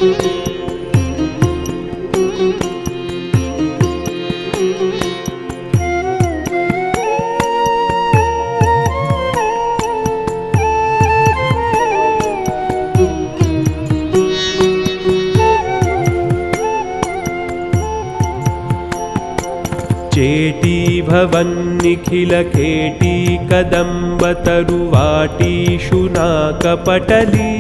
चेटी भवन्निखिलकेटी कदम्बतरुवाटी शुनाकपटली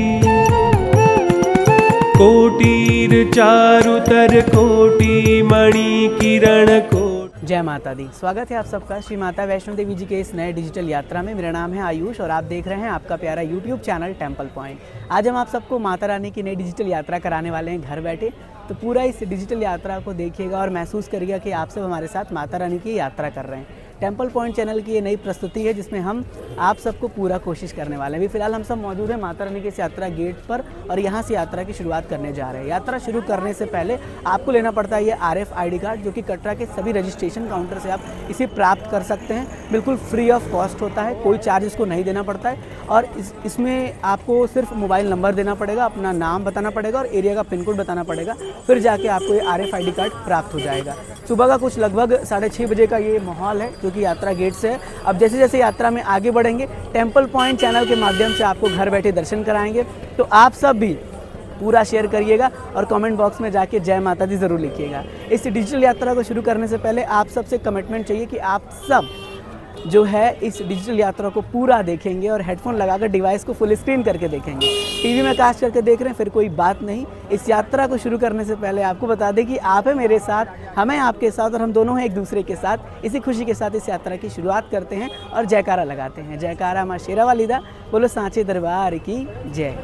कोटिर्चारुतर कोटि मणिकिरण कोटि। जय माता दी। स्वागत है आप सबका श्री माता वैष्णो देवी जी के इस नए डिजिटल यात्रा में। मेरा नाम है आयुष और आप देख रहे हैं आपका प्यारा यूट्यूब चैनल टेम्पल पॉइंट। आज हम आप सबको माता रानी की नई डिजिटल यात्रा कराने वाले हैं घर बैठे। तो पूरा इस डिजिटल यात्रा को देखिएगा और महसूस करिएगा कि आप सब हमारे साथ माता रानी की यात्रा कर रहे हैं। टेम्पल पॉइंट चैनल की ये नई प्रस्तुति है जिसमें हम आप सबको पूरा कोशिश करने वाले हैं। अभी फिलहाल हम सब मौजूद हैं माता रानी के इस यात्रा गेट पर और यहाँ से यात्रा की शुरुआत करने जा रहे हैं। यात्रा शुरू करने से पहले आपको लेना पड़ता है ये RFID कार्ड, जो कि कटरा के सभी रजिस्ट्रेशन काउंटर से आप इसे प्राप्त कर सकते हैं। बिल्कुल फ्री ऑफ कॉस्ट होता है, कोई चार्ज इसको नहीं देना पड़ता है और इसमें आपको सिर्फ मोबाइल नंबर देना पड़ेगा, अपना नाम बताना पड़ेगा और एरिया का पिन कोड बताना पड़ेगा, फिर जाके आपको ये RFID कार्ड प्राप्त हो जाएगा। सुबह का कुछ लगभग 6:30 बजे का ये माहौल है जो कि यात्रा गेट से है। अब जैसे जैसे यात्रा में आगे बढ़ेंगे टेम्पल पॉइंट चैनल के माध्यम से आपको घर बैठे दर्शन कराएंगे। तो आप सब भी पूरा शेयर करिएगा और कमेंट बॉक्स में जाके जय माता दी ज़रूर लिखिएगा। इस डिजिटल यात्रा को शुरू करने से पहले आप सबसे कमिटमेंट चाहिए कि आप सब जो है इस डिजिटल यात्रा को पूरा देखेंगे और हेडफोन लगाकर डिवाइस को फुल स्क्रीन करके देखेंगे। टीवी में कास्ट करके देख रहे हैं फिर कोई बात नहीं। इस यात्रा को शुरू करने से पहले आपको बता दें कि आप है मेरे साथ, हमें आपके साथ और हम दोनों हैं एक दूसरे के साथ। इसी खुशी के साथ इस यात्रा की शुरुआत करते हैं और जयकारा लगाते हैं। जयकारा माँ शेरा वालिदा, बोलो सांचे दरबार की जय।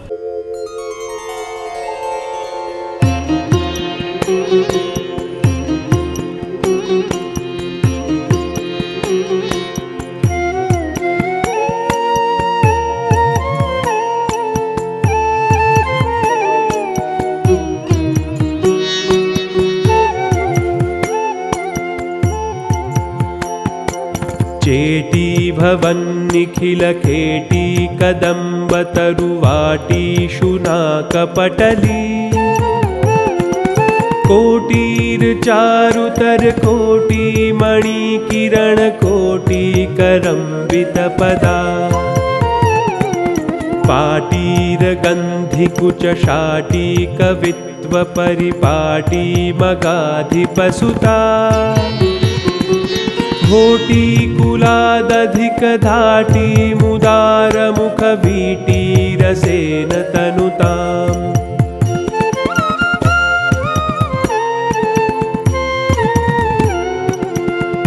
चेटी भवन्निखिलकेटी कदम्बतरुवाटी शुनाकपटली कोटिर्चारुतर कोटि मणिकिरण कोटिकरंबितपदा पाटीरगन्धिकुचशाटी कवित्वपरिपाटी मगाधिपसुता घोटी कुलादधिकधाटी मुदारमुखवीटी रसेन तनुताम्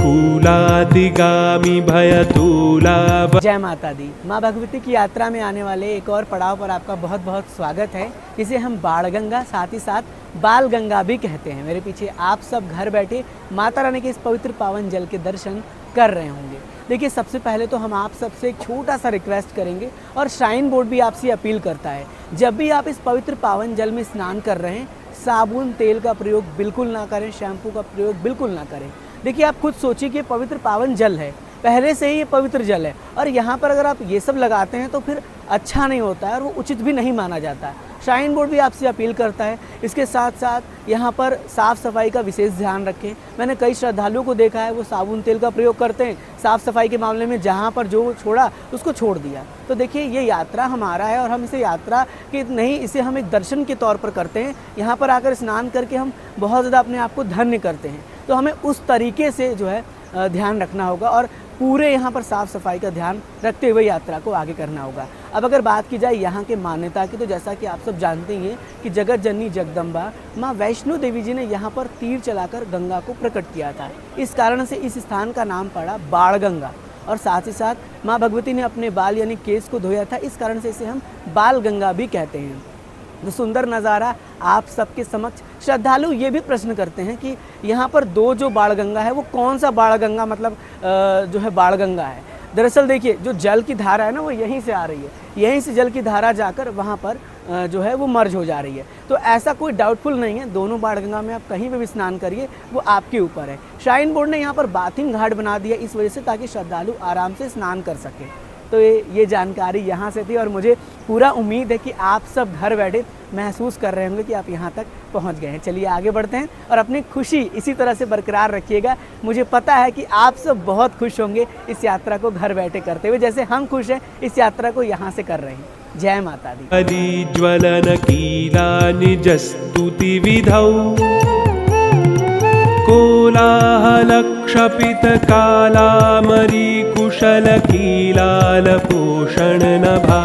कुलादिगामी भयतूला। जय माता दी। माँ भगवती की यात्रा में आने वाले एक और पड़ाव पर आपका बहुत बहुत स्वागत है, जिसे हम बाणगंगा साथ ही साथ बाल गंगा भी कहते हैं। मेरे पीछे आप सब घर बैठे माता रानी के इस पवित्र पावन जल के दर्शन कर रहे होंगे। देखिए, सबसे पहले तो हम आप सबसे एक छोटा सा रिक्वेस्ट करेंगे और श्राइन बोर्ड भी आपसे अपील करता है, जब भी आप इस पवित्र पावन जल में स्नान कर रहे हैं साबुन तेल का प्रयोग बिल्कुल ना करें, शैम्पू का प्रयोग बिल्कुल ना करें। देखिए, आप खुद सोचिए कि पवित्र पावन जल है, पहले से ही ये पवित्र जल है और यहाँ पर अगर आप ये सब लगाते हैं तो फिर अच्छा नहीं होता है और वो उचित भी नहीं माना जाता है। श्राइन बोर्ड भी आपसे अपील करता है। इसके साथ साथ यहाँ पर साफ़ सफाई का विशेष ध्यान रखें। मैंने कई श्रद्धालुओं को देखा है वो साबुन तेल का प्रयोग करते हैं, साफ़ सफाई के मामले में जहाँ पर जो छोड़ा उसको छोड़ दिया। तो देखिए, ये यात्रा हमारा है और हम इसे यात्रा की नहीं, इसे हम एक दर्शन के तौर पर करते हैं। यहाँ पर आकर स्नान करके हम बहुत ज़्यादा अपने आप को धन्य करते हैं। तो हमें उस तरीके से जो है ध्यान रखना होगा और पूरे यहाँ पर साफ़ सफाई का ध्यान रखते हुए यात्रा को आगे करना होगा। अब अगर बात की जाए यहाँ के मान्यता की, तो जैसा कि आप सब जानते ही हैं कि जगत जननी जगदम्बा माँ वैष्णो देवी जी ने यहाँ पर तीर चलाकर गंगा को प्रकट किया था। इस कारण से इस स्थान का नाम पड़ा बाणगंगा और साथ ही साथ माँ भगवती ने अपने बाल यानी केस को धोया था, इस कारण से इसे हम बाल गंगा भी कहते हैं। तो सुंदर नज़ारा आप सबके समक्ष। श्रद्धालु ये भी प्रश्न करते हैं कि यहाँ पर दो जो बाणगंगा है वो कौन सा बाणगंगा मतलब जो है बाणगंगा है। दरअसल देखिए, जो जल की धारा है ना वो यहीं से आ रही है, यहीं से जल की धारा जाकर वहाँ पर जो है वो मर्ज हो जा रही है। तो ऐसा कोई डाउटफुल नहीं है, दोनों बाणगंगा में आप कहीं पे भी स्नान करिए, वो आपके ऊपर है। श्राइन बोर्ड ने यहाँ पर बाथिंग घाट बना दिया इस वजह से ताकि श्रद्धालु आराम से स्नान कर सकें। तो ये जानकारी यहाँ से थी और मुझे पूरा उम्मीद है कि आप सब घर बैठे महसूस कर रहे होंगे कि आप यहाँ तक पहुँच गए हैं। चलिए आगे बढ़ते हैं और अपनी खुशी इसी तरह से बरकरार रखिएगा। मुझे पता है कि आप सब बहुत खुश होंगे इस यात्रा को घर बैठे करते हुए, जैसे हम खुश हैं इस यात्रा को यहाँ से कर रहे हैं। जय माता दी। ज्वलन कीला निज स्तुति विधौ कोलाहलक्षपित कालामरी कुशल कीलाल पोषण नभा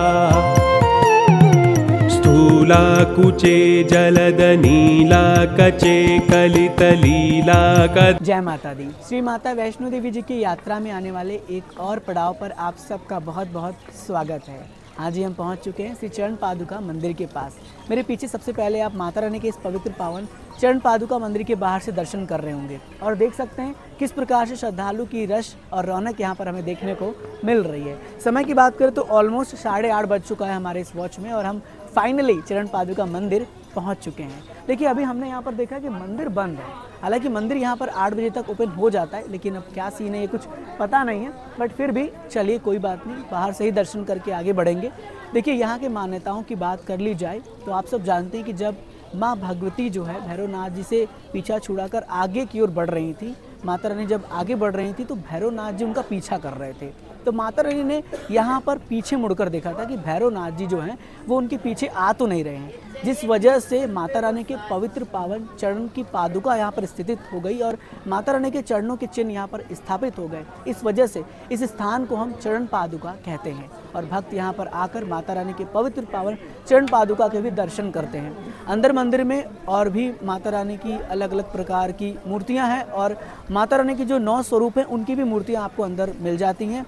स्थूला कुचे जलद नीला कचे कलित लीला कद। जय माता दी। श्री माता वैष्णो देवी जी की यात्रा में आने वाले एक और पड़ाव पर आप सबका बहुत बहुत स्वागत है। हाँ जी, हम पहुंच चुके हैं श्री चरण पादुका मंदिर के पास। मेरे पीछे सबसे पहले आप माता रानी के इस पवित्र पावन चरण पादुका मंदिर के बाहर से दर्शन कर रहे होंगे और देख सकते हैं किस प्रकार से श्रद्धालु की रश और रौनक यहाँ पर हमें देखने को मिल रही है। समय की बात करें तो ऑलमोस्ट 8:30 बज चुका है हमारे इस वॉच में और हम फाइनली चरण पादुका मंदिर पहुँच चुके हैं। देखिए, अभी हमने यहाँ पर देखा कि मंदिर बंद है। हालांकि मंदिर यहाँ पर 8 बजे तक ओपन हो जाता है, लेकिन अब क्या सीन है ये कुछ पता नहीं है, बट फिर भी चलिए कोई बात नहीं, बाहर से ही दर्शन करके आगे बढ़ेंगे। देखिए, यहाँ के मान्यताओं की बात कर ली जाए तो आप सब जानते हैं कि जब माँ भगवती जो है भैरवनाथ जी से पीछा छुड़ाकर आगे की ओर बढ़ रही थी, माता रानी जब आगे बढ़ रही थी तो भैरवनाथ जी उनका पीछा कर रहे थे। तो माता रानी ने यहाँ पर पीछे मुड़कर देखा था कि भैरवनाथ जी जो हैं वो उनके पीछे आ तो नहीं रहे हैं, जिस वजह से माता रानी के पवित्र पावन चरण की पादुका यहाँ पर स्थित हो गई और माता रानी के चरणों के चिन्ह यहाँ पर स्थापित हो गए। इस वजह से इस स्थान को हम चरण पादुका कहते हैं और भक्त यहाँ पर आकर माता रानी के पवित्र पावन चरण पादुका के भी दर्शन करते हैं। अंदर मंदिर में और भी माता रानी की अलग अलग प्रकार की मूर्तियाँ हैं और माता रानी की जो 9 स्वरूप हैं उनकी भी मूर्तियाँ आपको अंदर मिल जाती हैं।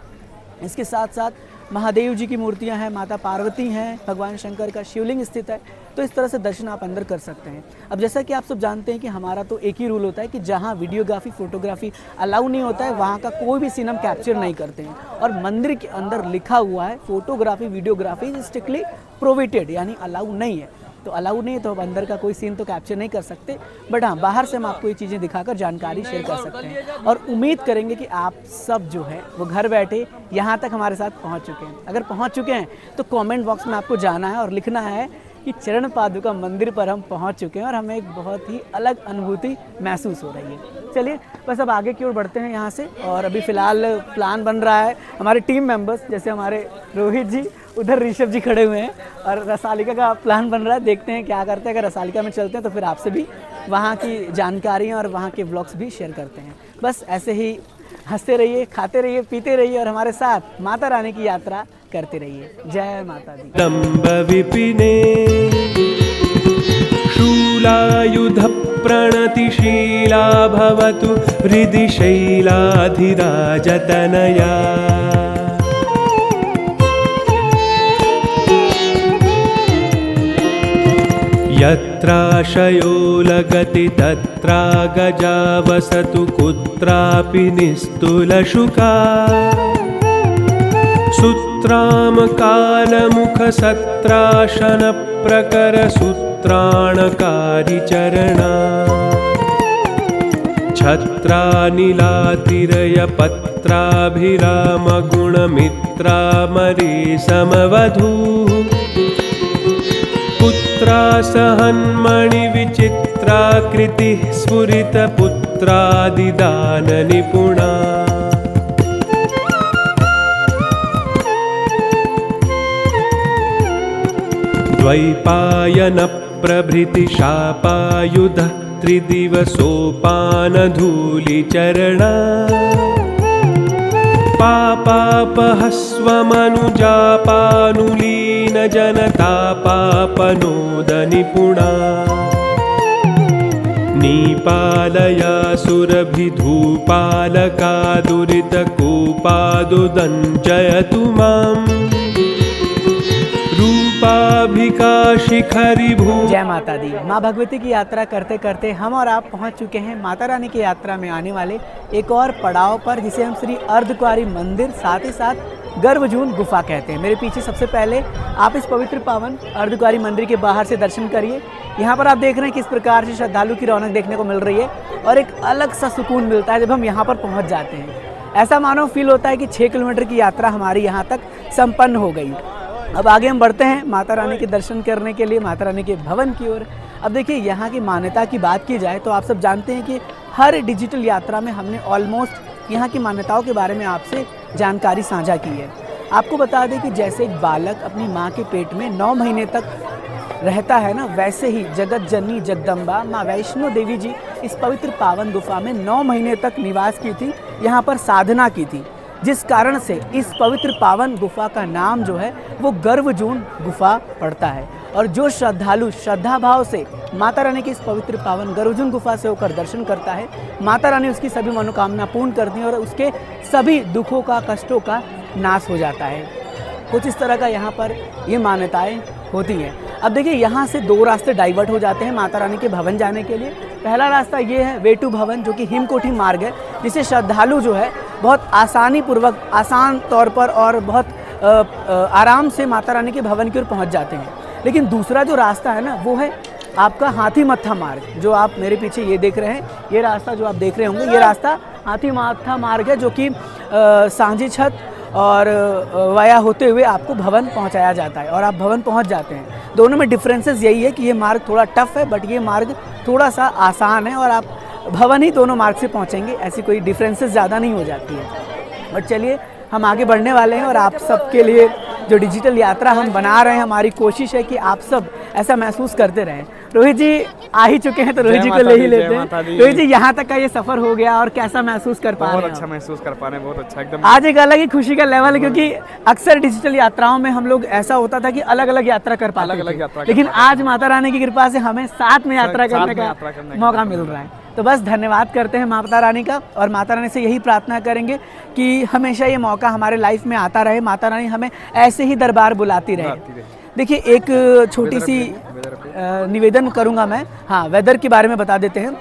इसके साथ साथ महादेव जी की मूर्तियां हैं, माता पार्वती हैं, भगवान शंकर का शिवलिंग स्थित है। तो इस तरह से दर्शन आप अंदर कर सकते हैं। अब जैसा कि आप सब जानते हैं कि हमारा तो एक ही रूल होता है कि जहां वीडियोग्राफी फोटोग्राफी अलाउ नहीं होता है वहां का कोई भी सीन हम कैप्चर नहीं करते हैं और मंदिर के अंदर लिखा हुआ है फोटोग्राफी वीडियोग्राफी स्ट्रिक्टली प्रोहिबिटेड, यानी अलाउ नहीं है। तो अलाउ नहीं है तो अब अंदर का कोई सीन तो कैप्चर नहीं कर सकते, बट हाँ बाहर से हम आपको ये चीज़ें दिखाकर जानकारी शेयर कर सकते हैं और उम्मीद करेंगे कि आप सब जो है वो घर बैठे यहाँ तक हमारे साथ पहुँच चुके हैं। अगर पहुँच चुके हैं तो कमेंट बॉक्स में आपको जाना है और लिखना है कि चरण पादुका मंदिर पर हम पहुँच चुके हैं और हमें एक बहुत ही अलग अनुभूति महसूस हो रही है। चलिए बस अब आगे की ओर बढ़ते हैं यहाँ से और अभी फ़िलहाल प्लान बन रहा है हमारे टीम मेंबर्स, जैसे हमारे रोहित जी, उधर ऋषभ जी खड़े हुए हैं और रसालिका का प्लान बन रहा है। देखते हैं क्या करते हैं। अगर रसालिका में चलते हैं तो फिर आपसे भी वहाँ की जानकारियाँ और वहाँ के व्लॉग्स भी शेयर करते हैं। बस ऐसे ही हंसते रहिए, खाते रहिए, पीते रहिए और हमारे साथ माता रानी की यात्रा करते रहिए। जय माता दी। दम्ब विपिने शूलायुध प्रणतिशीला भवतु हृदि शैलाधिराजतनया यत्राशयो लगति तत्रा गजा वसतु कुत्रापि निस्तुलशुका सूत्राम कालमुख सत्राशन प्रकर सूत्राणकारी चरणा छत्रानिलातिरय पत्राभिराम गुणमित्रामरे समवधू पुत्रा सहन्मणि विचित्राकृतिः स्फुरित पुत्रादिदान निपुणा द्वैपायन प्रभृति शापायुध त्रिदिवसोपानधूलिचरणा पापापहस्वमनुजापानुलीन जनता पापनोद निपुणा नीपालया सुरभिधूपालका दुरितकोपादुदञ्जयतु माम् शिखरी भू। जय माता दी। माँ भगवती की यात्रा करते करते हम और आप पहुँच चुके हैं माता रानी की यात्रा में आने वाले एक और पड़ाव पर, जिसे हम श्री अर्धकुंवारी मंदिर साथ ही साथ गर्भजून गुफा कहते हैं। मेरे पीछे सबसे पहले आप इस पवित्र पावन अर्धकुंवारी मंदिर के बाहर से दर्शन करिए। यहाँ पर आप देख रहे हैं किस प्रकार से श्रद्धालु की रौनक देखने को मिल रही है और एक अलग सा सुकून मिलता है जब हम यहाँ पर पहुँच जाते हैं। ऐसा मानो फील होता है कि 6 किलोमीटर की यात्रा हमारी यहाँ तक संपन्न हो गई। अब आगे हम बढ़ते हैं माता रानी के दर्शन करने के लिए माता रानी के भवन की ओर। अब देखिए यहाँ की मान्यता की बात की जाए तो आप सब जानते हैं कि हर डिजिटल यात्रा में हमने ऑलमोस्ट यहाँ की मान्यताओं के बारे में आपसे जानकारी साझा की है। आपको बता दें कि जैसे एक बालक अपनी माँ के पेट में 9 महीने तक रहता है ना, वैसे ही जगत जननी जगदम्बा माँ वैष्णो देवी जी इस पवित्र पावन गुफा में 9 महीने तक निवास की थी, यहाँ पर साधना की थी, जिस कारण से इस पवित्र पावन गुफा का नाम जो है वो गर्भजून गुफा पड़ता है। और जो श्रद्धालु श्रद्धा भाव से माता रानी की इस पवित्र पावन गर्भजून गुफा से होकर दर्शन करता है, माता रानी उसकी सभी मनोकामना पूर्ण करती हैं और उसके सभी दुखों का कष्टों का नाश हो जाता है। कुछ इस तरह का यहाँ पर ये मान्यताएं होती हैं। अब देखिए यहाँ से 2 रास्ते डाइवर्ट हो जाते हैं माता रानी के भवन जाने के लिए। पहला रास्ता ये है वेटू भवन, जो कि हिमकोटी मार्ग है, जिसे श्रद्धालु जो है बहुत आसानी पूर्वक आसान तौर पर और बहुत आराम से माता रानी के भवन की ओर पहुँच जाते हैं। लेकिन दूसरा जो रास्ता है ना वो है आपका हाथी मत्था मार्ग, जो आप मेरे पीछे ये देख रहे हैं। ये रास्ता जो आप देख रहे होंगे ये रास्ता हाथी मत्था मार्ग है, जो कि सांझी छत और वाया होते हुए आपको भवन पहुंचाया जाता है और आप भवन पहुंच जाते हैं। दोनों में डिफरेंसेस यही है कि ये मार्ग थोड़ा टफ है बट ये मार्ग थोड़ा सा आसान है और आप भवन ही दोनों मार्ग से पहुंचेंगे, ऐसी कोई डिफरेंसेस ज़्यादा नहीं हो जाती है। बट चलिए हम आगे बढ़ने वाले हैं और आप सबके लिए जो डिजिटल यात्रा हम बना रहे हैं, हमारी कोशिश है कि आप सब ऐसा महसूस करते रहें। रोहित जी आ ही चुके हैं तो रोहित जी को ले ही लेते हैं। रोहित जी यहाँ तक का ये सफर हो गया और कैसा महसूस कर पा रहे हैं? बहुत अच्छा महसूस कर पा रहे हैं, बहुत अच्छा एकदम। आज एक अलग ही खुशी का लेवल है, क्योंकि अक्सर डिजिटल यात्राओं में हम लोग ऐसा होता था कि अलग अलग यात्रा कर पाते थे, लेकिन आज माता रानी की कृपा से हमें साथ में यात्रा करने का मौका मिल रहा है। तो बस धन्यवाद करते हैं माता रानी का और माता रानी से यही प्रार्थना करेंगे कि हमेशा ये मौका हमारे लाइफ में आता रहे, माता रानी हमें ऐसे ही दरबार बुलाती रहे। देखिए एक छोटी सी निवेदन करूंगा मैं, हाँ वेदर के बारे में बता देते हैं।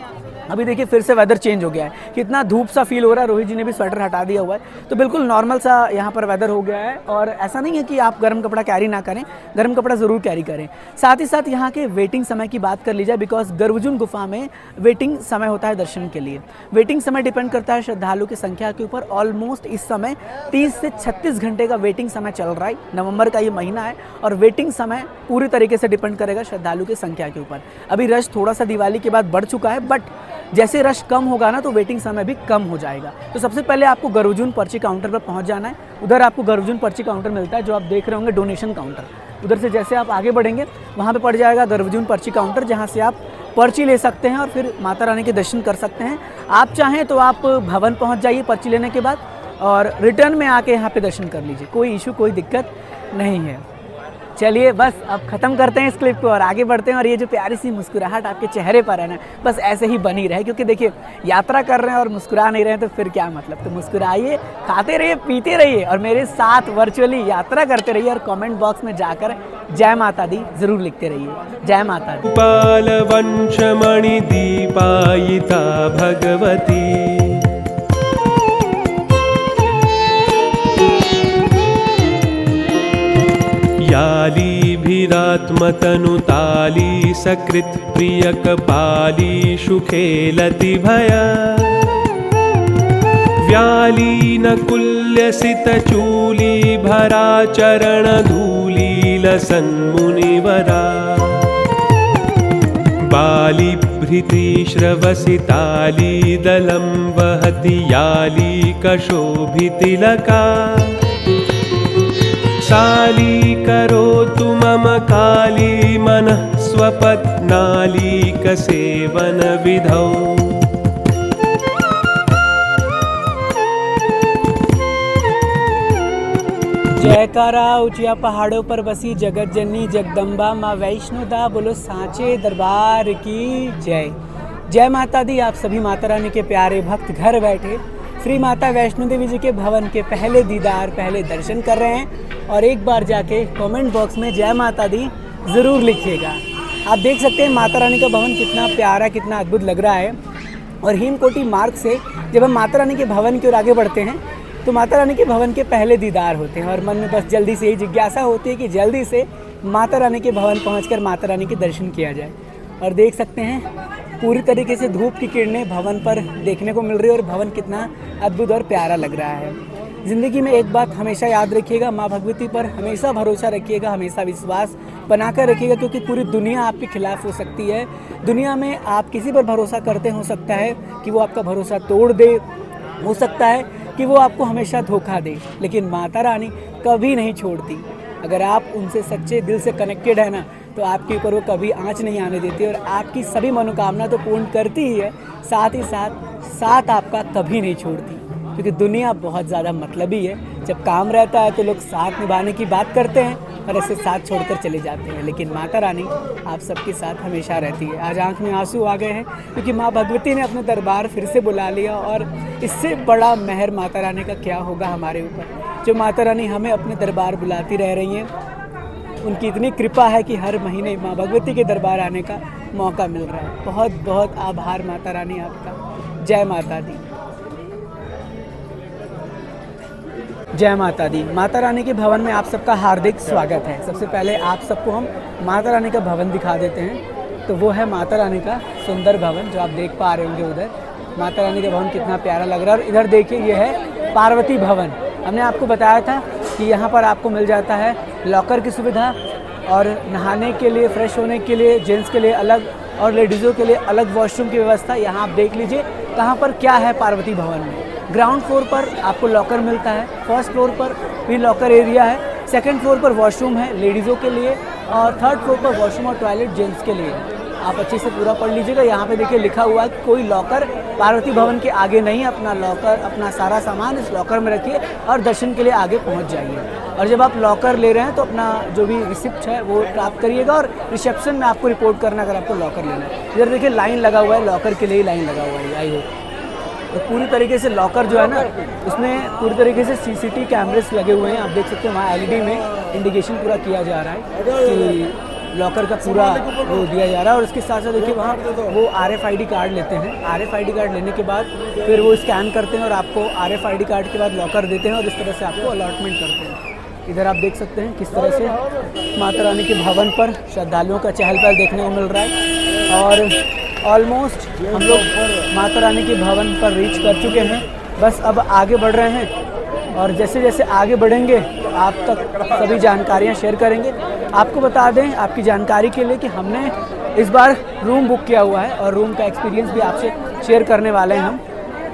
अभी देखिए फिर से वेदर चेंज हो गया है, कितना धूप सा फील हो रहा है। रोहित जी ने भी स्वेटर हटा दिया हुआ है, तो बिल्कुल नॉर्मल सा यहाँ पर वेदर हो गया है। और ऐसा नहीं है कि आप गर्म कपड़ा कैरी ना करें, गर्म कपड़ा ज़रूर कैरी करें। साथ ही साथ यहाँ के वेटिंग समय की बात कर ली जाए, बिकॉज गर्भजून गुफा में वेटिंग समय होता है दर्शन के लिए। वेटिंग समय डिपेंड करता है श्रद्धालु की संख्या के ऊपर। ऑलमोस्ट इस समय 30 से 36 घंटे का वेटिंग समय चल रहा है। नवंबर का ये महीना है और वेटिंग समय पूरी तरीके से डिपेंड करेगा श्रद्धालु की संख्या के ऊपर। अभी रश थोड़ा सा दिवाली के बाद बढ़ चुका है, बट जैसे रश कम होगा ना तो वेटिंग समय भी कम हो जाएगा। तो सबसे पहले आपको गर्भजून पर्ची काउंटर पर पहुंच जाना है। उधर आपको गर्भजून पर्ची काउंटर मिलता है, जो आप देख रहे होंगे डोनेशन काउंटर। उधर से जैसे आप आगे बढ़ेंगे वहां पे पड़ जाएगा गर्भजून पर्ची काउंटर, जहां से आप पर्ची ले सकते हैं और फिर माता रानी के दर्शन कर सकते हैं। आप चाहें तो आप भवन पहुँच जाइए पर्ची लेने के बाद और रिटर्न में आके यहाँ पे दर्शन कर लीजिए, कोई इशू कोई दिक्कत नहीं है। चलिए बस अब ख़त्म करते हैं इस क्लिप को और आगे बढ़ते हैं। और ये जो प्यारी सी मुस्कुराहट आपके चेहरे पर है ना, बस ऐसे ही बनी रहे, क्योंकि देखिए यात्रा कर रहे हैं और मुस्कुरा नहीं रहे हैं तो फिर क्या मतलब। तो मुस्कुराइए, खाते रहिए, पीते रहिए और मेरे साथ वर्चुअली यात्रा करते रहिए और कमेंट बॉक्स में जाकर जय माता दी ज़रूर लिखते रहिए। जय माता दी। गोपाल वंशमणि दीपायिता भगवती यालीभिरात्मतनुताली सकृत् प्रियकपाली सुखेलति भया व्यालीनकुल्यसितचूली भरा चरणधूलीलसन्मुनिवरा बालिभृतिश्रवसिताली दलं वहति याली कशोभितिलका साली करोतु मम काली मनः स्वपत्नालीकसेवन विधौ। जयकारा ऊंचिया पहाड़ों पर बसी जगत जननी जगदम्बा माँ वैष्णो दा, बोलो सांचे दरबार की जय। जय माता दी। आप सभी माता रानी के प्यारे भक्त घर बैठे श्री माता वैष्णो देवी जी के भवन के पहले दीदार, पहले दर्शन कर रहे हैं। और एक बार जाके कमेंट बॉक्स में जय माता दी ज़रूर लिखिएगा। आप देख सकते हैं माता रानी का भवन कितना प्यारा, कितना अद्भुत लग रहा है। और हिमकोटी मार्ग से जब हम माता रानी के भवन की ओर आगे बढ़ते हैं तो माता रानी के भवन के पहले दीदार होते हैं और मन में बस जल्दी से ही जिज्ञासा होती है कि जल्दी से माता रानी के भवन पहुंचकर माता रानी के दर्शन किया जाए। और देख सकते हैं पूरी तरीके से धूप की किरणें भवन पर देखने को मिल रही है और भवन कितना अद्भुत और प्यारा लग रहा है। ज़िंदगी में एक बात हमेशा याद रखिएगा, माँ भगवती पर हमेशा भरोसा रखिएगा, हमेशा विश्वास बनाकर रखिएगा, क्योंकि पूरी दुनिया आपके खिलाफ हो सकती है। दुनिया में आप किसी पर भरोसा करते हो सकता है कि वो आपका भरोसा तोड़ दे, हो सकता है कि वो आपको हमेशा धोखा दे, लेकिन माता रानी कभी नहीं छोड़ती। अगर आप उनसे सच्चे दिल से कनेक्टेड है ना, तो आपके ऊपर वो कभी आँच नहीं आने देती और आपकी सभी मनोकामना तो पूर्ण करती ही है, साथ ही साथ आपका कभी नहीं छोड़ती। क्योंकि दुनिया बहुत ज़्यादा मतलबी है। जब काम रहता है तो लोग साथ निभाने की बात करते हैं और ऐसे साथ छोड़कर चले जाते हैं, लेकिन माता रानी आप सबके साथ हमेशा रहती है। आज आंख में आंसू आ गए हैं क्योंकि माँ भगवती ने अपने दरबार फिर से बुला लिया, और इससे बड़ा मेहर माता रानी का क्या होगा हमारे ऊपर। जो माता रानी हमें अपने दरबार बुलाती रह रही हैं, उनकी इतनी कृपा है कि हर महीने माँ भगवती के दरबार आने का मौका मिल रहा है। बहुत बहुत आभार माता रानी आपका। जय माता दी, जय माता दी। माता रानी के भवन में आप सबका हार्दिक स्वागत है। सबसे पहले आप सबको हम माता रानी का भवन दिखा देते हैं। तो वो है माता रानी का सुंदर भवन जो आप देख पा रहे होंगे उधर। माता रानी का भवन कितना प्यारा लग रहा है। और इधर देखिए, ये है पार्वती भवन। हमने आपको बताया था कि यहाँ पर आपको मिल जाता है लॉकर की सुविधा, और नहाने के लिए, फ्रेश होने के लिए जेंट्स के लिए अलग और लेडीज़ों के लिए अलग वॉशरूम की व्यवस्था। यहाँ आप देख लीजिए कहाँ पर क्या है पार्वती भवन में। ग्राउंड फ्लोर पर आपको लॉकर मिलता है, फर्स्ट फ्लोर पर भी लॉकर एरिया है, सेकंड फ्लोर पर वॉशरूम है लेडीज़ों के लिए, और थर्ड फ्लोर पर वॉशरूम और टॉयलेट जेंट्स के लिए। आप अच्छे से पूरा पढ़ लीजिएगा। यहाँ पे देखिए लिखा हुआ है कि कोई लॉकर पार्वती भवन के आगे नहीं। अपना लॉकर, अपना सारा सामान इस लॉकर में रखिए और दर्शन के लिए आगे पहुँच जाइए। और जब आप लॉकर ले रहे हैं तो अपना जो भी रिसिप्ट है वो प्राप्त करिएगा, और रिसेप्शन में आपको रिपोर्ट करना अगर आपको लॉकर लेना है। इधर देखिए लाइन लगा हुआ है, लॉकर के लिए ही लाइन लगा हुआ है। आई होप तो पूरी तरीके से लॉकर जो है ना, उसमें पूरी तरीके से सीसीटीवी कैमरेस लगे हुए हैं। आप देख सकते हैं वहाँ एलईडी में इंडिकेशन पूरा किया जा रहा है कि लॉकर का पूरा वो दिया जा रहा है। और उसके साथ साथ देखिए वहाँ वो RFID कार्ड लेते हैं। RFID कार्ड लेने के बाद फिर वो स्कैन करते हैं और आपको RFID कार्ड के बाद लॉकर देते हैं, और इस तरह से आपको अलॉटमेंट करते हैं। इधर आप देख सकते हैं किस तरह से माता रानी के भवन पर श्रद्धालुओं का चहल पहल देखने को मिल रहा है। और ऑलमोस्ट हम लोग माता रानी के भवन पर रीच कर चुके हैं, बस अब आगे बढ़ रहे हैं। और जैसे जैसे आगे बढ़ेंगे तो आप तक सभी जानकारियां शेयर करेंगे। आपको बता दें आपकी जानकारी के लिए कि हमने इस बार रूम बुक किया हुआ है, और रूम का एक्सपीरियंस भी आपसे शेयर करने वाले हैं हम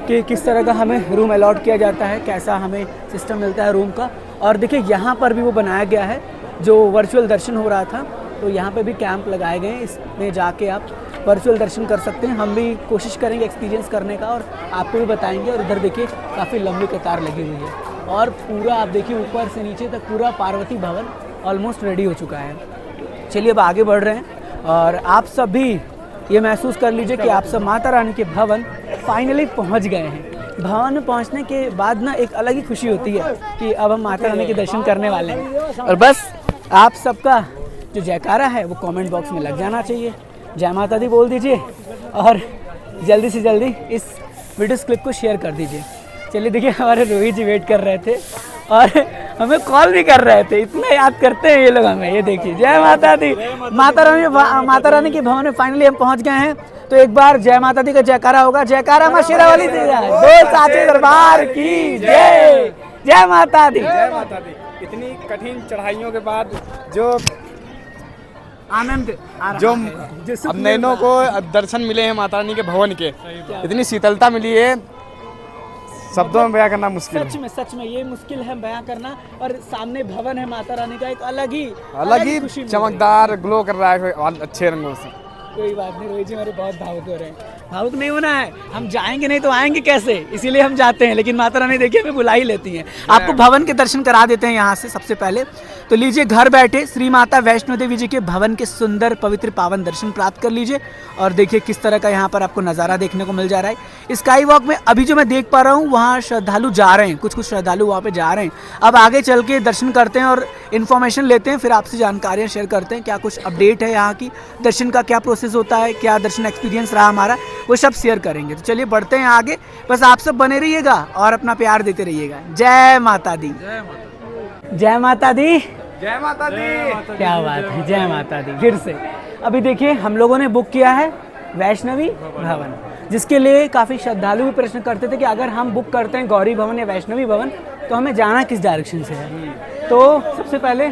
कि किस तरह का हमें रूम अलॉट किया जाता है, कैसा हमें सिस्टम मिलता है रूम का। और देखिए यहाँ पर भी वो बनाया गया है जो वर्चुअल दर्शन हो रहा था, तो यहाँ पे भी कैंप लगाए गए हैं। इसमें जाके आप वर्चुअल दर्शन कर सकते हैं। हम भी कोशिश करेंगे एक्सपीरियंस करने का और आपको भी बताएंगे। और इधर देखिए काफ़ी लंबी कतार लगी हुई है, और पूरा आप देखिए ऊपर से नीचे तक पूरा पार्वती भवन ऑलमोस्ट रेडी हो चुका है। चलिए अब आगे बढ़ रहे हैं, और आप सब भी ये महसूस कर लीजिए कि आप सब माता रानी के भवन फाइनली पहुँच गए हैं। भवन में पहुंचने के बाद ना एक अलग ही खुशी होती है कि अब हम माता रानी के दर्शन करने वाले हैं। और बस आप सबका जो जयकारा है वो कमेंट बॉक्स में लग जाना चाहिए। जय माता दी बोल दीजिए, और जल्दी से जल्दी इस वीडियो क्लिप को शेयर कर दीजिए। चलिए देखिए हमारे रोहित जी वेट कर रहे थे और हमें कॉल भी कर रहे थे। इतना याद करते हैं ये लोग हमें। ये देखिए, जय माता दी। माता रानी के भवन में फाइनली हम पहुंच गए हैं। तो एक बार जय माता दी का जयकारा होगा। जयकारा मां शेरावाली दी जाए, दो साचे दरबार की जय। जय माता दी। जय माता दी। इतनी कठिन चढ़ाइयों के बाद जो आनंद जो अब नैनों को दर्शन मिले हैं माता रानी के भवन के, इतनी शीतलता मिली है, शब्दों में बयां करना मुश्किल है। सच में ये मुश्किल है बयां करना। और सामने भवन है माता रानी का, एक अलग ही चमकदार ग्लो कर रहा है अच्छे रंगों से। कोई बात नहीं रोहित जी, मेरे बहुत भावुक हो रहे हैं। भावुक नहीं होना है, हम जाएंगे नहीं तो आएंगे कैसे, इसीलिए हम जाते हैं। लेकिन माता रानी देखिए हमें बुला ही लेती हैं। आपको भवन के दर्शन करा देते हैं यहाँ से सबसे पहले। तो लीजिए घर बैठे श्री माता वैष्णो देवी जी के भवन के सुंदर पवित्र पावन दर्शन प्राप्त कर लीजिए। और देखिए किस तरह का यहाँ पर आपको नज़ारा देखने को मिल जा रहा है। स्काई वॉक में अभी जो मैं देख पा रहा हूँ वहाँ श्रद्धालु जा रहे हैं, कुछ श्रद्धालु वहाँ पे जा रहे हैं। अब आगे चल के दर्शन करते हैं और इन्फॉर्मेशन लेते हैं, फिर आपसे जानकारियाँ शेयर करते हैं। क्या कुछ अपडेट है यहाँ की, दर्शन का क्या प्रोसेस होता है, क्या दर्शन एक्सपीरियंस रहा हमारा, वो सब शेयर करेंगे। तो चलिए बढ़ते हैं आगे। बस आप सब बने रहिएगा और अपना प्यार देते रहिएगा। जय माता दी। जय माता दी। जय माता दी। क्या बात है, जय माता दी। फिर से अभी देखिए हम लोगों ने बुक किया है वैष्णवी भवन, जिसके लिए काफ़ी श्रद्धालु भी प्रश्न करते थे कि अगर हम बुक करते हैं गौरी भवन या वैष्णवी भवन तो हमें जाना किस डायरेक्शन से है। तो सबसे पहले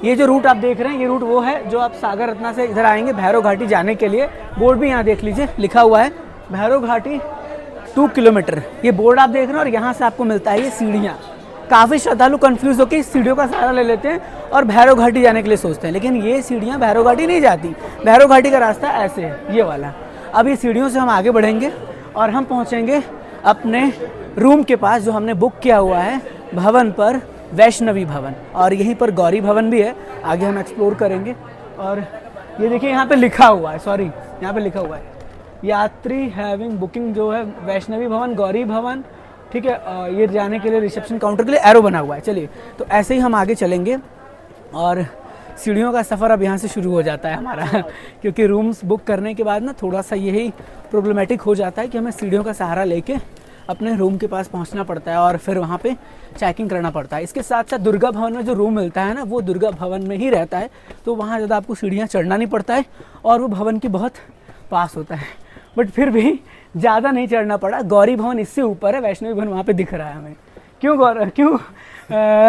ये जो रूट आप देख रहे हैं, ये रूट वो है जो आप सागर रत्ना से इधर आएंगे भैरव घाटी जाने के लिए। बोर्ड भी यहाँ देख लीजिए, लिखा हुआ है भैरव घाटी 2 किलोमीटर, ये बोर्ड आप देख रहे हैं। और यहाँ से आपको मिलता है ये सीढ़ियाँ। काफ़ी श्रद्धालु कंफ्यूज होकर इस सीढ़ियों का सहारा ले लेते हैं और भैरव घाटी जाने के लिए सोचते हैं, लेकिन ये सीढ़ियाँ भैरव घाटी नहीं जाती। भैरव घाटी का रास्ता ऐसे है, ये वाला। अब ये सीढ़ियों से हम आगे बढ़ेंगे और हम पहुँचेंगे अपने रूम के पास जो हमने बुक किया हुआ है भवन पर, वैष्णवी भवन। और यहीं पर गौरी भवन भी है, आगे हम एक्सप्लोर करेंगे। और ये देखिए यहाँ पे लिखा हुआ है, सॉरी यहाँ पे लिखा हुआ है यात्री हैविंग बुकिंग जो है वैष्णवी भवन, गौरी भवन, ठीक है। ये जाने के लिए रिसेप्शन काउंटर के लिए एरो बना हुआ है। चलिए, तो ऐसे ही हम आगे चलेंगे और सीढ़ियों का सफ़र अब यहाँ से शुरू हो जाता है हमारा क्योंकि रूम्स बुक करने के बाद ना थोड़ा सा यही प्रॉब्लमेटिक हो जाता है कि हमें सीढ़ियों का सहारा लेके अपने रूम के पास पहुँचना पड़ता है और फिर वहाँ पे चेकिंग करना पड़ता है। इसके साथ साथ दुर्गा भवन में जो रूम मिलता है ना, वो दुर्गा भवन में ही रहता है, तो वहाँ ज़्यादा आपको सीढ़ियाँ चढ़ना नहीं पड़ता है और वो भवन के बहुत पास होता है। बट फिर भी ज़्यादा नहीं चढ़ना पड़ा। गौरी भवन इससे ऊपर है, वैष्णवी भवन वहाँ पे दिख रहा है हमें। क्यों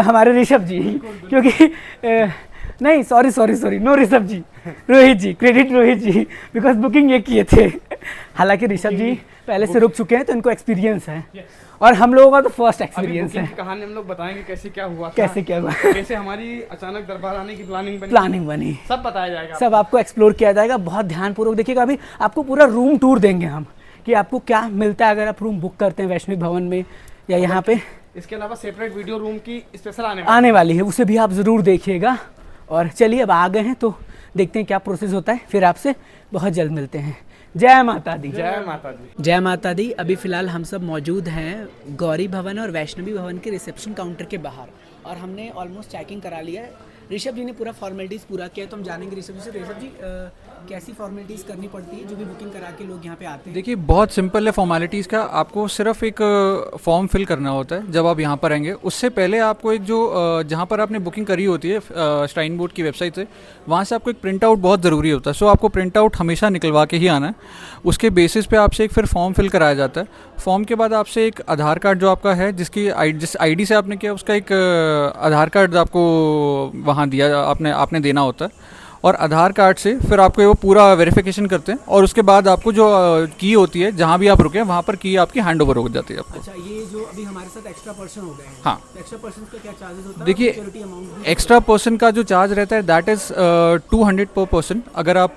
हमारे ऋषभ जी, क्योंकि नहीं sorry no Rishabh ji, Rohit ji, credit Rohit ji, because booking ये किए थे। हालांकि ऋषभ जी पहले से रुक चुके हैं तो इनको एक्सपीरियंस है और हम लोगों का तो फर्स्ट एक्सपीरियंस है। कहानी हम लोग बताएंगे कैसे क्या हुआ, कैसे हमारी अचानक दरबार आने की प्लानिंग बनी, सब बताया जाएगा, सब आपको एक्सप्लोर किया जाएगा। बहुत ध्यानपूर्वक देखिएगा। अभी आपको पूरा रूम टूर देंगे हम कि आपको क्या मिलता है अगर आप रूम बुक करते हैं वैष्णवी भवन में या यहाँ पे। इसके अलावा सेपरेट वीडियो रूम की स्पेशल आने वाली है, उसे भी आप ज़रूर देखिएगा। और चलिए अब आ गए हैं तो देखते हैं क्या प्रोसेस होता है, फिर आपसे बहुत जल्द मिलते हैं। जय माता दी। जय माता दी। जय माता दी। अभी फ़िलहाल हम सब मौजूद हैं गौरी भवन और वैष्णवी भवन के रिसेप्शन काउंटर के बाहर और हमने ऑलमोस्ट चेकिंग करा लिया है। ऋषभ जी ने पूरा फॉर्मेलिटीज़ पूरा किया, तो हम जानेंगे ऋषभ जी से। ऋषभ जी कैसी फॉर्मेलिटीज़ करनी पड़ती है जो भी बुकिंग करा के लोग यहाँ पे आते हैं? देखिए, बहुत सिंपल है फॉर्मेलिटीज़ का। आपको सिर्फ एक फॉर्म फिल करना होता है जब आप यहाँ पर आएंगे। उससे पहले आपको एक जो जहाँ पर आपने बुकिंग करी होती है श्राइन बोर्ड की वेबसाइट से, वहाँ से आपको एक प्रिंट आउट बहुत ज़रूरी होता है। सो आपको प्रिंट आउट हमेशा निकलवा के ही आना है। उसके बेसिस पे आपसे एक फिर फॉर्म फिल कराया जाता है। फॉर्म के बाद आपसे एक आधार कार्ड जो आपका है, जिस आईडी से आपने किया, उसका एक आधार कार्ड आपको वहाँ दिया आपने देना होता है। और आधार कार्ड से फिर आपको वो पूरा वेरिफिकेशन करते हैं और उसके बाद आपको जो की होती है, जहाँ भी आप रुके हैं वहाँ पर की आपकी हैंड ओवर हो जाती है आपको। अच्छा, ये जो अभी हमारे साथ एक्स्ट्रा पर्सन हो गए हैं, हाँ, एक्स्ट्रा पर्सन का क्या चार्जेस होता है? देखिए, एक्स्ट्रा पर्सन का जो चार्ज रहता है दैट इज़ 200 पर पर्सन। अगर आप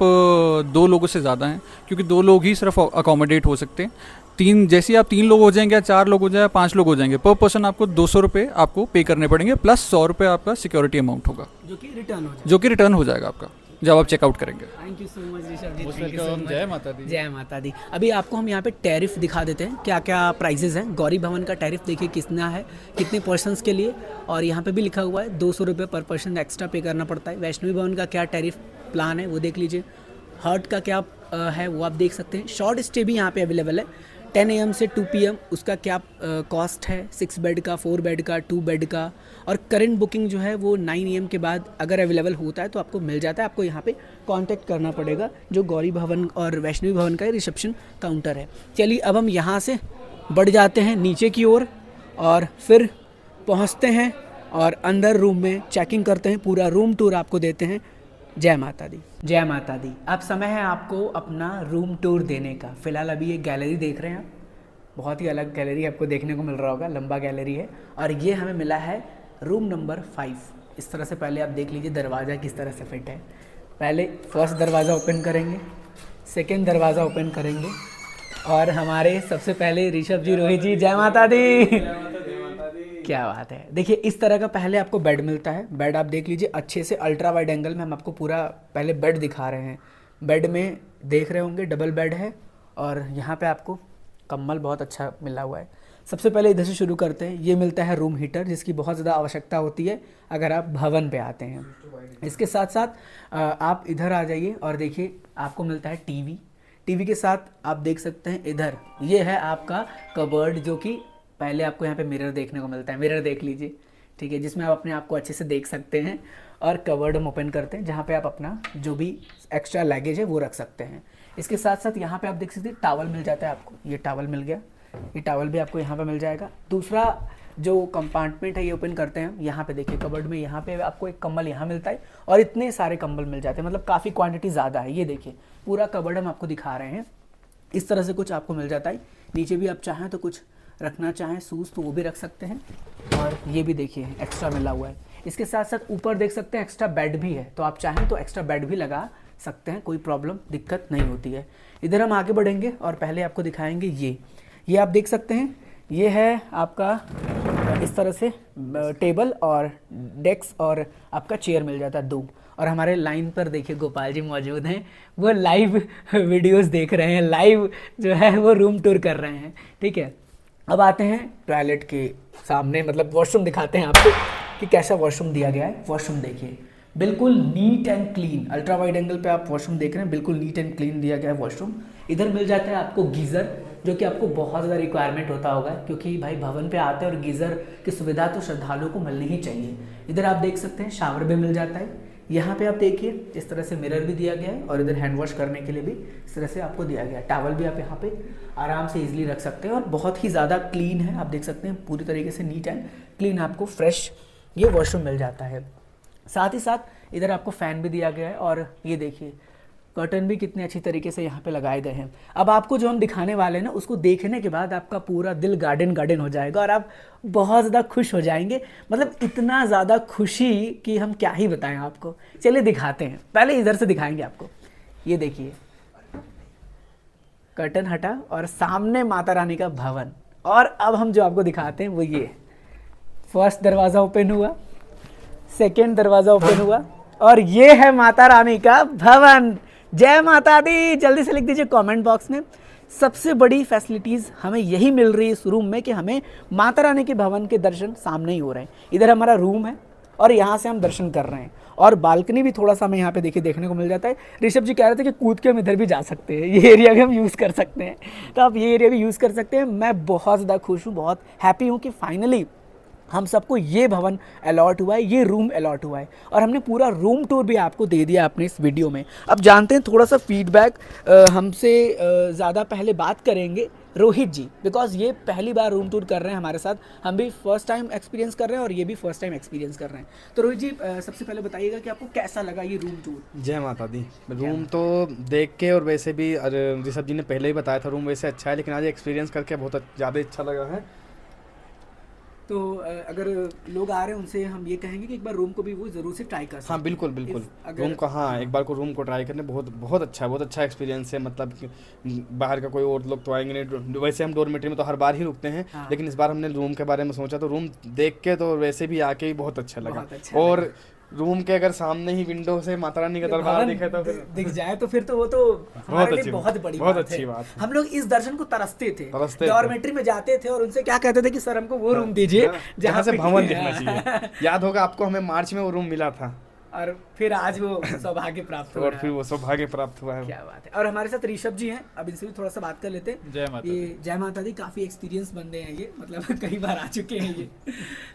2 लोगों से ज़्यादा हैं, क्योंकि 2 लोग ही सिर्फ अकोमोडेट हो सकते हैं। जैसे आप 3 लोग हो जाएंगे या 4 लोग हो जाए, 5 लोग हो जाएंगे, पर पर्सन आपको 200 रुपये आपको पे करने पड़ेंगे, प्लस 100 रुपये आपका सिक्योरिटी अमाउंट होगा, जो कि रिटर्न हो जाएगा आपका जब आप चेकआउट करेंगे। Thank you so much Rishabh ji. जय माता दी। जय माता दी। अभी आपको हम यहाँ पे टैरिफ दिखा देते हैं, क्या क्या प्राइजेज़ हैं। गौरी भवन का टैरिफ देखिए कितना है, कितने पर्सनस के लिए, और यहाँ पे भी लिखा हुआ है 200 रुपये पर पर्सन एक्स्ट्रा पे करना पड़ता है। वैष्णवी भवन का क्या टैरिफ प्लान है वो देख लीजिए। हर्ट का क्या है वो आप देख सकते हैं। शॉर्ट स्टे भी यहाँ पे अवेलेबल है, 10 AM से 2 PM उसका क्या कॉस्ट है, 6 बेड का, 4 बेड का, 2 बेड का। और करंट बुकिंग जो है वो 9 AM के बाद अगर अवेलेबल होता है तो आपको मिल जाता है। आपको यहाँ पे कांटेक्ट करना पड़ेगा, जो गौरी भवन और वैष्णवी भवन का रिसेप्शन काउंटर है। चलिए अब हम यहाँ से बढ़ जाते हैं नीचे की ओर और फिर पहुँचते हैं और अंदर रूम में चेकिंग करते हैं, पूरा रूम टूर आपको देते हैं। जय माता दी। जय माता दी। अब समय है आपको अपना रूम टूर देने का। फ़िलहाल अभी एक गैलरी देख रहे हैं आप, बहुत ही अलग गैलरी आपको देखने को मिल रहा होगा, लंबा गैलरी है और ये हमें मिला है रूम नंबर 5। इस तरह से पहले आप देख लीजिए दरवाज़ा किस तरह से फिट है। पहले फर्स्ट दरवाज़ा ओपन करेंगे, सेकेंड दरवाज़ा ओपन करेंगे और हमारे सबसे पहले ऋषभ जी, रोहित जी, जय माता दी। क्या बात है। देखिए इस तरह का पहले आपको बेड मिलता है। बेड आप देख लीजिए अच्छे से, अल्ट्रा वाइड एंगल में हम आपको पूरा पहले बेड दिखा रहे हैं। बेड में देख रहे होंगे डबल बेड है और यहाँ पे आपको कंबल बहुत अच्छा मिला हुआ है। सबसे पहले इधर से शुरू करते हैं। ये मिलता है रूम हीटर, जिसकी बहुत ज़्यादा आवश्यकता होती है अगर आप भवन पे आते हैं। इसके साथ साथ आप इधर आ जाइए और देखिए आपको मिलता है टीवी के साथ आप देख सकते हैं इधर ये है आपका कबर्ड, जो कि पहले आपको यहाँ पे मिरर देखने को मिलता है। मिरर देख लीजिए, ठीक है, जिसमें आप अपने आप को अच्छे से देख सकते हैं। और कवर्ड हम ओपन करते हैं जहाँ पे आप अपना जो भी एक्स्ट्रा लगेज है वो रख सकते हैं। इसके साथ साथ यहाँ पे आप देख सकते हैं टॉवल मिल जाता है आपको, ये टॉवल मिल गया, ये टॉवल भी आपको यहाँ पे मिल जाएगा। दूसरा जो कंपार्टमेंट है ये ओपन करते हैं, यहाँ पे देखिए कबर्ड में यहाँ पे आपको एक कंबल यहाँ मिलता है और इतने सारे कंबल मिल जाते हैं, मतलब काफ़ी क्वांटिटी ज़्यादा है। ये देखिए पूरा कबर्ड हम आपको दिखा रहे हैं, इस तरह से कुछ आपको मिल जाता है। नीचे भी आप चाहें तो कुछ रखना चाहें शूज़ तो वो भी रख सकते हैं, और ये भी देखिए एक्स्ट्रा मिला हुआ है। इसके साथ साथ ऊपर देख सकते हैं एक्स्ट्रा बेड भी है, तो आप चाहें तो एक्स्ट्रा बेड भी लगा सकते हैं, कोई प्रॉब्लम दिक्कत नहीं होती है। इधर हम आगे बढ़ेंगे और पहले आपको दिखाएंगे ये आप देख सकते हैं, ये है आपका इस तरह से टेबल और डेस्क और आपका चेयर मिल जाता है 2। और हमारे लाइन पर देखिए गोपाल जी मौजूद हैं, वो लाइव वीडियोस देख रहे हैं, लाइव जो है वो रूम टूर कर रहे हैं। ठीक है, अब आते हैं टॉयलेट के सामने, मतलब वॉशरूम दिखाते हैं आपको कि कैसा वॉशरूम दिया गया है। वॉशरूम देखिए बिल्कुल neat and clean, ultra wide angle पे आप वॉशरूम देख रहे हैं, बिल्कुल नीट एंड क्लीन दिया गया है वॉशरूम। इधर मिल जाता है आपको गीज़र, जो कि आपको बहुत ज़्यादा रिक्वायरमेंट होता होगा, क्योंकि भाई भवन पे आते हैं और गीज़र की सुविधा तो श्रद्धालुओं को मिलनी ही चाहिए। इधर आप देख सकते हैं शावर भी मिल जाता है। यहाँ पे आप देखिए इस तरह से मिरर भी दिया गया है, और इधर हैंड वॉश करने के लिए भी इस तरह से आपको दिया गया है। टॉवल भी आप यहाँ पे आराम से इजीली रख सकते हैं, और बहुत ही ज़्यादा क्लीन है, आप देख सकते हैं पूरी तरीके से नीट एंड क्लीन आपको फ्रेश ये वॉशरूम मिल जाता है। साथ ही साथ इधर आपको फ़ैन भी दिया गया है, और ये देखिए कर्टन भी कितने अच्छी तरीके से यहाँ पे लगाए गए हैं। अब आपको जो हम दिखाने वाले हैं ना, उसको देखने के बाद आपका पूरा दिल गार्डन हो जाएगा और आप बहुत ज़्यादा खुश हो जाएंगे, मतलब इतना ज़्यादा खुशी कि हम क्या ही बताएं आपको। चलिए दिखाते हैं, पहले इधर से दिखाएंगे आपको। ये देखिए कर्टन हटा और सामने माता रानी का भवन, और अब हम जो आपको दिखाते हैं वो ये फर्स्ट दरवाज़ा ओपन हुआ, सेकेंड दरवाज़ा ओपन हुआ, और ये है माता रानी का भवन। जय माता दी। जल्दी से लिख दीजिए कमेंट बॉक्स में। सबसे बड़ी फैसिलिटीज़ हमें यही मिल रही है इस रूम में कि हमें माता रानी के भवन के दर्शन सामने ही हो रहे हैं। इधर हमारा रूम है और यहाँ से हम दर्शन कर रहे हैं, और बालकनी भी थोड़ा सा हमें यहाँ पे देखिए देखने को मिल जाता है। ऋषभ जी कह रहे थे कि कूद के हम इधर भी जा सकते हैं, ये एरिया भी हम यूज़ कर सकते हैं, तो आप ये एरिया भी यूज़ कर सकते हैं। मैं बहुत ज़्यादा खुश हूँ, बहुत हैप्पी हूँ कि फाइनली हम सबको ये भवन अलॉट हुआ है, ये रूम अलॉट हुआ है, और हमने पूरा रूम टूर भी आपको दे दिया अपने इस वीडियो में। अब जानते हैं थोड़ा सा फीडबैक हमसे ज़्यादा पहले बात करेंगे रोहित जी, बिकॉज ये पहली बार रूम टूर कर रहे हैं हमारे साथ, हम भी फर्स्ट टाइम एक्सपीरियंस कर रहे हैं और ये भी फर्स्ट टाइम एक्सपीरियंस कर रहे हैं। तो रोहित जी सबसे पहले बताइएगा कि आपको कैसा लगा ये रूम टूर। जय माता दी। रूम तो देख के और वैसे भी ऋषभ जी ने पहले ही बताया था रूम वैसे अच्छा है, लेकिन आज एक्सपीरियंस करके बहुत ज़्यादा अच्छा लगा है। तो अगर लोग आ रहे हैं उनसे हम ये कहेंगे कि एक बार रूम को भी वो ज़रूर से ट्राई कर सकते हैं। हाँ बिल्कुल बिल्कुल, रूम को हाँ एक बार को रूम को ट्राई करने बहुत अच्छा एक्सपीरियंस है। मतलब बाहर का कोई और लोग तो आएंगे नहीं, वैसे हम डॉर्मेटरी में तो हर बार ही रुकते हैं, हाँ। लेकिन इस बार हमने रूम के बारे में सोचा तो रूम देख के तो वैसे भी आके ही बहुत अच्छा लगा। अच्छा और रूम के अगर सामने ही विंडो से माता रानी का दरबार दिखे तो फिर दिख जाए तो फिर तो वो तो हमारे लिए बहुत बड़ी बहुत बात है। अच्छी बात है। हम लोग इस दर्शन को तरसते थे, डॉर्मेट्री में जाते थे और उनसे क्या कहते थे कि सर हमको वो रूम दीजिए जहाँ से भवन दिखना चाहिए। याद होगा आपको, हमें मार्च में वो रूम मिला था, और फिर आज वो सौभाग्य प्राप्त हुआ और फिर वो सौभाग्य प्राप्त हुआ है। क्या बात है। और हमारे साथ ऋषभ जी हैं, अब इनसे भी थोड़ा सा बात कर लेते हैं। जय माता दी। ये जय माता दी, काफ़ी एक्सपीरियंस बंदे हैं ये, मतलब कई बार आ चुके हैं ये।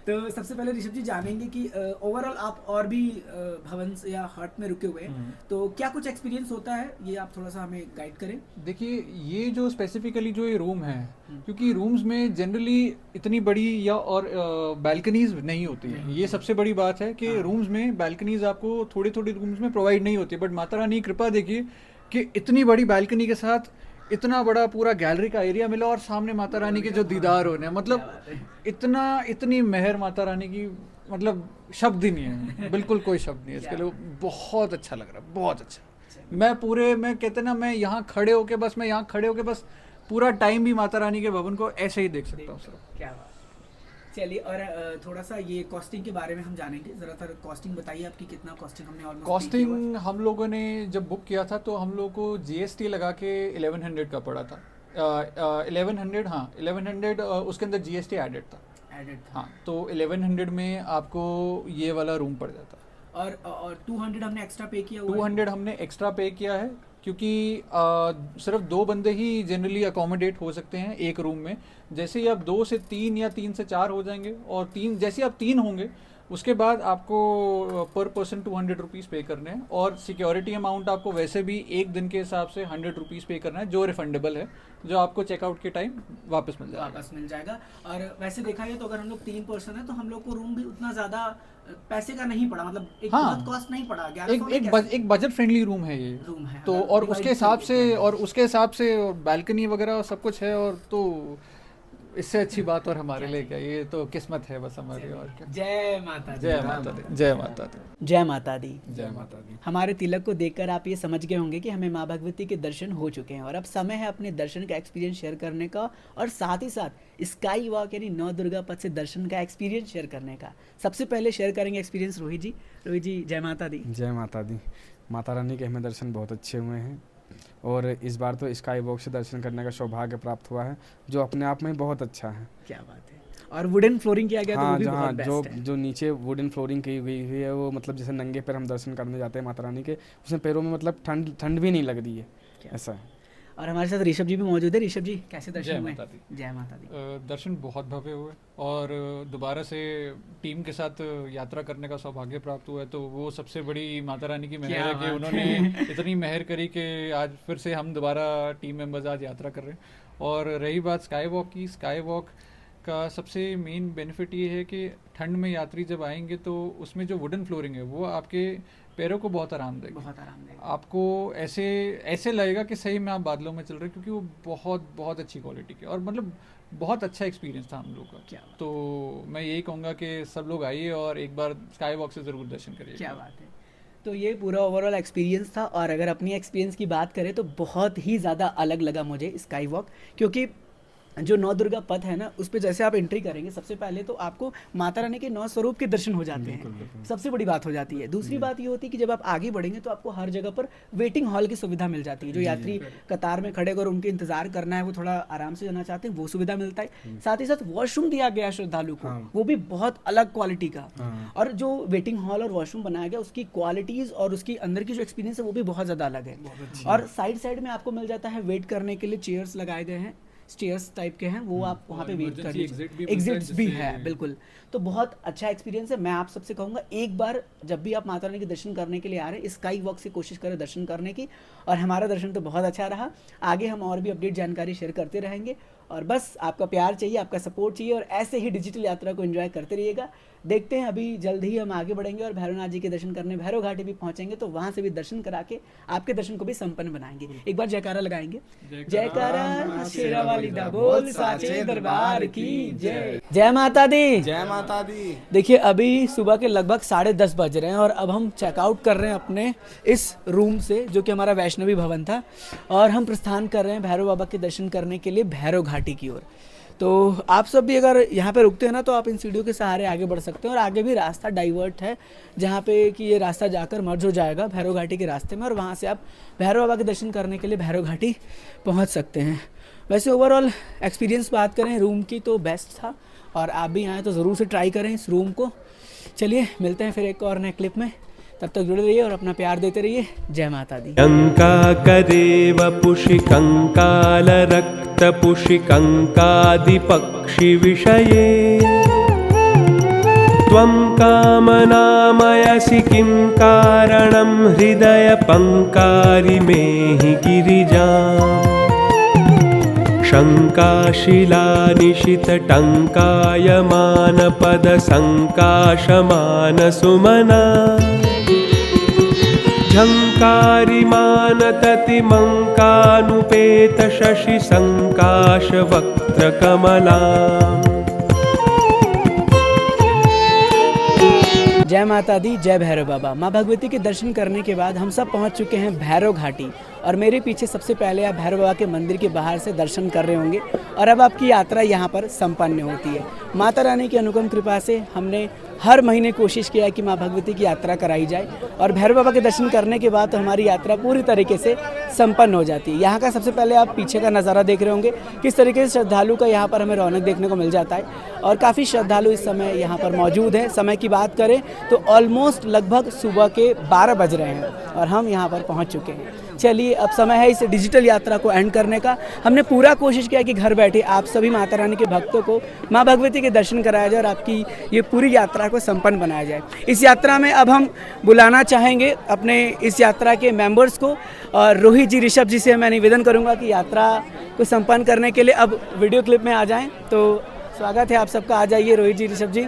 तो सबसे पहले ऋषभ जी जानेंगे कि ओवरऑल आप और भी भवन या हट में रुके हुए हैं, तो क्या कुछ एक्सपीरियंस होता है, ये आप थोड़ा सा हमें गाइड करें। देखिए ये जो स्पेसिफिकली जो ये रूम है, क्योंकि रूम्स में जनरली इतनी बड़ी या और बैल्कनीज नहीं होती है, ये सबसे बड़ी बात है कि रूम्स में बैल्कनीज आपको थोड़ी थोड़ी रूम्स में प्रोवाइड नहीं होती। बट माता रानी की कृपा देखिए कि इतनी बड़ी बैल्कनी के साथ इतना बड़ा पूरा गैलरी का एरिया मिला, और सामने माता रानी के जो दीदार होने हैं, मतलब इतनी मेहर माता रानी की, मतलब शब्द ही नहीं है, बिल्कुल कोई शब्द नहीं है इसके लिए। बहुत अच्छा लग रहा है, बहुत अच्छा। मैं कहते ना, मैं यहाँ खड़े होके बस पूरा टाइम भी माता रानी के भवन को ऐसे ही देख सकता हूँ सिर्फ। क्या बात। चलिए, और थोड़ा सा ये कॉस्टिंग के बारे में हम जानेंगे, ज़रा सा कॉस्टिंग बताइए आपकी, कितना कॉस्टिंग हमने ऑलमोस्ट कॉस्टिंग हम लोगों ने जब बुक किया था तो हम लोगों को GST लगा के 1100 का पड़ा था। 1100, हाँ 1100, उसके अंदर GST एडेड था। हाँ, तो 1100 में आपको ये वाला रूम पड़ जाता। और 200 हमने एक्स्ट्रा पे किया। 200 हमने एक्स्ट्रा पे किया है, क्योंकि सिर्फ 2 बंदे ही जनरली अकोमोडेट हो सकते हैं एक रूम में। जैसे ही आप 2 से 3 या 3 से 4 हो जाएंगे, और 3 जैसे आप 3 होंगे उसके बाद आपको पर पर्सन 200 रुपीज़ पे करने हैं, और सिक्योरिटी अमाउंट आपको वैसे भी एक दिन के हिसाब से 100 रुपीज़ पे करना है, जो रिफंडेबल है, जो आपको चेकआउट के टाइम वापस मिल जाएगा। और वैसे देखा जाए तो अगर हम लोग 3 पर्सन है तो हम लोग को रूम भी उतना ज़्यादा पैसे का नहीं पड़ा, मतलब एक बहुत कॉस्ट नहीं पड़ा। एक बजट फ्रेंडली रूम है ये रूम है तो, और उसके हिसाब से बैल्कनी वगैरह सब कुछ है, और तो इससे अच्छी बात और हमारे लिए क्या, ये तो किस्मत है बस हमारी, और क्या। जय माता दी। जय माता दी। जय माता दी। जय माता दी। जय माता दी। हमारे तिलक को देखकर आप ये समझ गए होंगे कि हमें माँ भगवती के दर्शन हो चुके हैं, और अब समय है अपने दर्शन का एक्सपीरियंस शेयर करने का, और साथ ही साथ स्काई वॉक यानी नौ दुर्गा पथ से दर्शन का एक्सपीरियंस शेयर करने का। सबसे पहले शेयर करेंगे एक्सपीरियंस रोहित जी। रोहित जी, जय माता दी। जय माता दी। माता रानी के हमें दर्शन बहुत अच्छे हुए हैं, और इस बार तो स्काई वॉक से दर्शन करने का सौभाग्य प्राप्त हुआ है, जो अपने आप में बहुत अच्छा है। क्या बात है। और वुडन फ्लोरिंग किया गया हाँ, तो वो भी जहाँ बहुत बेस्ट है। जो नीचे वुडन फ्लोरिंग की गई हुई है, वो मतलब जैसे नंगे पैर हम दर्शन करने जाते हैं माता रानी के, उसमें पैरों में मतलब ठंड भी नहीं लग रही है, ऐसा है। और हमारे साथ ऋषभ जी भी मौजूद है। ऋषभ जी, कैसे दर्शन हुए? जय माता दी। दर्शन बहुत भव्य हुए, और दोबारा से टीम के साथ यात्रा करने का सौभाग्य प्राप्त हुआ है, तो वो सबसे बड़ी माता रानी की मेहर है कि उन्होंने इतनी मेहर करी कि आज फिर से हम दोबारा टीम मेंबर्स आज यात्रा कर रहे हैं। और रही बात स्काई वॉक की, स्काई वॉक का सबसे मेन बेनिफिट ये है कि ठंड में यात्री जब आएंगे तो उसमें जो वुडन फ्लोरिंग है वो आपके पैरों को बहुत आराम देगी, आपको ऐसे लगेगा कि सही में आप बादलों में चल रहे हैं, क्योंकि वो बहुत अच्छी क्वालिटी की, और मतलब बहुत अच्छा एक्सपीरियंस था हम लोग का। क्या तो मैं यही कहूँगा कि सब लोग आइए और एक बार स्काई वॉक से ज़रूर दर्शन करिए। क्या बात है। तो ये पूरा ओवरऑल एक्सपीरियंस था, और अगर अपनी एक्सपीरियंस की बात करें तो बहुत ही ज़्यादा अलग लगा मुझे स्काई वॉक, क्योंकि जो नौ दुर्गा पथ है ना, उस पर जैसे आप एंट्री करेंगे सबसे पहले तो आपको माता रानी के नौ स्वरूप के दर्शन हो जाते हैं, सबसे बड़ी बात हो जाती है। दूसरी बात ये होती है कि जब आप आगे बढ़ेंगे तो आपको हर जगह पर वेटिंग हॉल की सुविधा मिल जाती है। जो यात्री कतार में खड़े अगर उनके इंतजार करना है, वो थोड़ा आराम से जाना चाहते हैं, वो सुविधा मिलता है। साथ ही साथ वॉशरूम दिया गया श्रद्धालु को, वो भी बहुत अलग क्वालिटी का, और जो वेटिंग हॉल और वॉशरूम बनाया गया उसकी क्वालिटीज और उसकी अंदर की जो एक्सपीरियंस है वो भी बहुत ज़्यादा अलग है। और साइड में आपको मिल जाता है वेट करने के लिए, चेयर्स लगाए गए हैं, स्टेयर्स टाइप के हैं, वो आप वहाँ पे वेट कर लीजिए, एग्जिट्स भी है, बिल्कुल। तो बहुत अच्छा एक्सपीरियंस है। मैं आप सबसे कहूँगा एक बार जब भी आप माता रानी के दर्शन करने के लिए आ रहे हैं, स्काई वॉक से कोशिश करें दर्शन करने की। और हमारा दर्शन तो बहुत अच्छा रहा, आगे हम और भी अपडेट जानकारी शेयर करते रहेंगे, और बस आपका प्यार चाहिए, आपका सपोर्ट चाहिए, और ऐसे ही डिजिटल यात्रा को एंजॉय करते रहिएगा। देखते हैं अभी जल्द ही हम आगे बढ़ेंगे और भैरवनाथ जी के दर्शन करने भैरव घाटी भी पहुंचेंगे, तो वहां से भी दर्शन करा के आपके दर्शन को भी संपन्न बनाएंगे। एक बार जयकारा लगाएंगे, जयकारा शेरा वाली दा बोल साचे दरबार की जय। जय माता दी। जय माता दी। देखिए अभी सुबह के लगभग 10:30 बज रहे हैं, और अब हम चेकआउट कर रहे हैं अपने इस रूम से, जो कि हमारा वैष्णवी भवन था, और हम प्रस्थान कर रहे हैं भैरव बाबा के दर्शन करने के लिए भैरव घाटी की ओर। तो आप सब भी अगर यहाँ पे रुकते हैं ना, तो आप इन सीढ़ियों के सहारे आगे बढ़ सकते हैं, और आगे भी रास्ता डाइवर्ट है जहाँ पे कि ये रास्ता जाकर मर्ज हो जाएगा भैरव घाटी के रास्ते में, और वहाँ से आप भैरव बाबा के दर्शन करने के लिए भैरव घाटी पहुँच सकते हैं। वैसे ओवरऑल एक्सपीरियंस बात करें रूम की तो बेस्ट था, और आप भी आएँ तो ज़रूर से ट्राई करें इस रूम को। चलिए मिलते हैं फिर एक और नए क्लिप में, तब तक जुड़े रहिए और अपना प्यार देते रहिए। जय माता दी। कंकाकदेव पुषिकङ्कालरक्तपुषिकङ्कादिपक्षिविषये त्वं कामनामयसि किं कारणं हृदयपङ्कारि मेहि गिरिजाम् शङ्काशिलानिशितटङ्कायमानपदसङ्काशमानसुमना झङ्कारिमानततिमङ्कानुपेतशशिसङ्काशवक्त्रकमला। जय माता दी, जय भैरव बाबा। माँ भगवती के दर्शन करने के बाद हम सब पहुँच चुके हैं भैरव घाटी, और मेरे पीछे सबसे पहले आप भैरव बाबा के मंदिर के बाहर से दर्शन कर रहे होंगे, और अब आपकी यात्रा यहाँ पर संपन्न होती है। माता रानी की अनुपम कृपा से हमने हर महीने कोशिश किया कि माँ भगवती की यात्रा कराई जाए, और भैरव बाबा के दर्शन करने के बाद तो हमारी यात्रा पूरी तरीके से संपन्न हो जाती है। यहाँ का सबसे पहले आप पीछे का नज़ारा देख रहे होंगे, किस तरीके से श्रद्धालु का यहाँ पर हमें रौनक देखने को मिल जाता है, और काफ़ी श्रद्धालु इस समय यहाँ पर मौजूद हैं। समय की बात करें तो ऑलमोस्ट लगभग सुबह के 12 बज रहे हैं, और हम यहाँ पर पहुँच चुके हैं। चलिए अब समय है इस डिजिटल यात्रा को एंड करने का। हमने पूरा कोशिश किया कि घर बैठे आप सभी माता रानी के भक्तों को माँ भगवती के दर्शन कराया जाए और आपकी ये पूरी यात्रा को संपन्न बनाया जाए। इस यात्रा में अब हम बुलाना चाहेंगे अपने इस यात्रा के मेंबर्स को, और रोहित जी, ऋषभ जी से मैं निवेदन करूँगा कि यात्रा को संपन्न करने के लिए अब वीडियो क्लिप में आ जाएँ। तो स्वागत है आप सबका, आ जाइए रोहित जी, ऋषभ जी।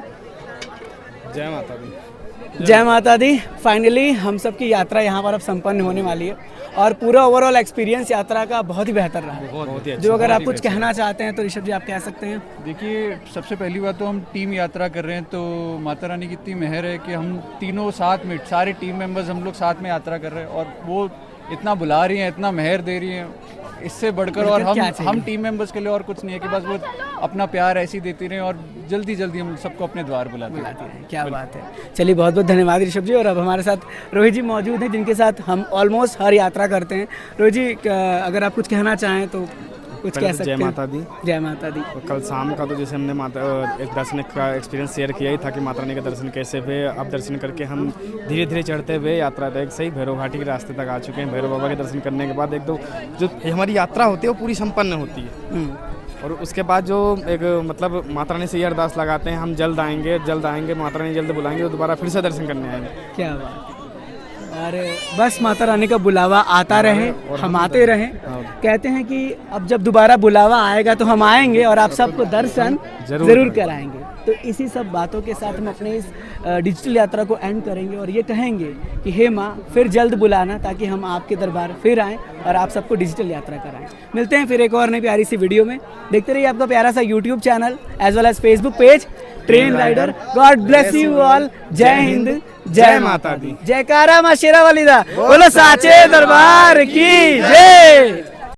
जय माता दी। जय माता दी। फाइनली हम सब की यात्रा यहाँ पर अब संपन्न होने वाली है और पूरा ओवरऑल एक्सपीरियंस यात्रा का बहुत ही बेहतर रहा है। बहुत ही अच्छा। जो अगर आप कुछ कहना चाहते हैं तो ऋषभ जी आप कह सकते हैं। देखिए, सबसे पहली बात तो हम टीम यात्रा कर रहे हैं, तो माता रानी की इतनी मेहर है कि हम तीनों साथ में, सारे टीम मेंबर्स हम लोग साथ में यात्रा कर रहे हैं और वो इतना बुला रही हैं, इतना मेहर दे रही हैं, इससे बढ़कर और हम टीम मेंबर्स के लिए और कुछ नहीं है कि बस वो अपना प्यार ऐसे ही देती रहें और जल्दी जल्दी हम सबको अपने द्वार बुलाते हैं। क्या बात है। चलिए बहुत बहुत धन्यवाद ऋषभ जी। और अब हमारे साथ रोहित जी मौजूद हैं जिनके साथ हम ऑलमोस्ट हर यात्रा करते हैं। रोहित जी अगर आप कुछ कहना चाहें तो कुछ कह सकते हैं। जय माता दी। जय माता दी। कल शाम का तो जैसे हमने एक दर्शन का एक्सपीरियंस शेयर किया ही था कि माता रानी के दर्शन कैसे हुए। अब दर्शन करके हम धीरे धीरे चढ़ते हुए यात्रा एक सही भैरव घाटी के रास्ते तक आ चुके हैं। भैरव बाबा के दर्शन करने के बाद एक तो जो हमारी यात्रा होती है वो पूरी संपन्न होती है। और उसके बाद जो एक मतलब माता रानी से ये अरदास लगाते हैं, हम जल्द आएंगे, माता रानी जल्द बुलाएंगे, तो दोबारा फिर से दर्शन करने आएंगे। क्या बात। और बस माता रानी का बुलावा आता रहे, हम आते रहें। कहते हैं कि अब जब दोबारा बुलावा आएगा तो हम आएंगे और आप सबको दर्शन जरूर कराएंगे। तो इसी सब बातों के साथ हम अपने इस डिजिटल यात्रा को एंड करेंगे और ये कहेंगे कि हे माँ फिर जल्द बुलाना, ताकि हम आपके दरबार फिर आएँ और आप सबको डिजिटल यात्रा कराएं। मिलते हैं फिर एक और नई प्यारी सी वीडियो में। देखते रहिए आपका प्यारा सा YouTube channel as well as Facebook page train rider. God bless you all. जय हिंद, जय माता दी। जयकारा माँ शेरा वाली दा। बोलो साचे दरबार की जय।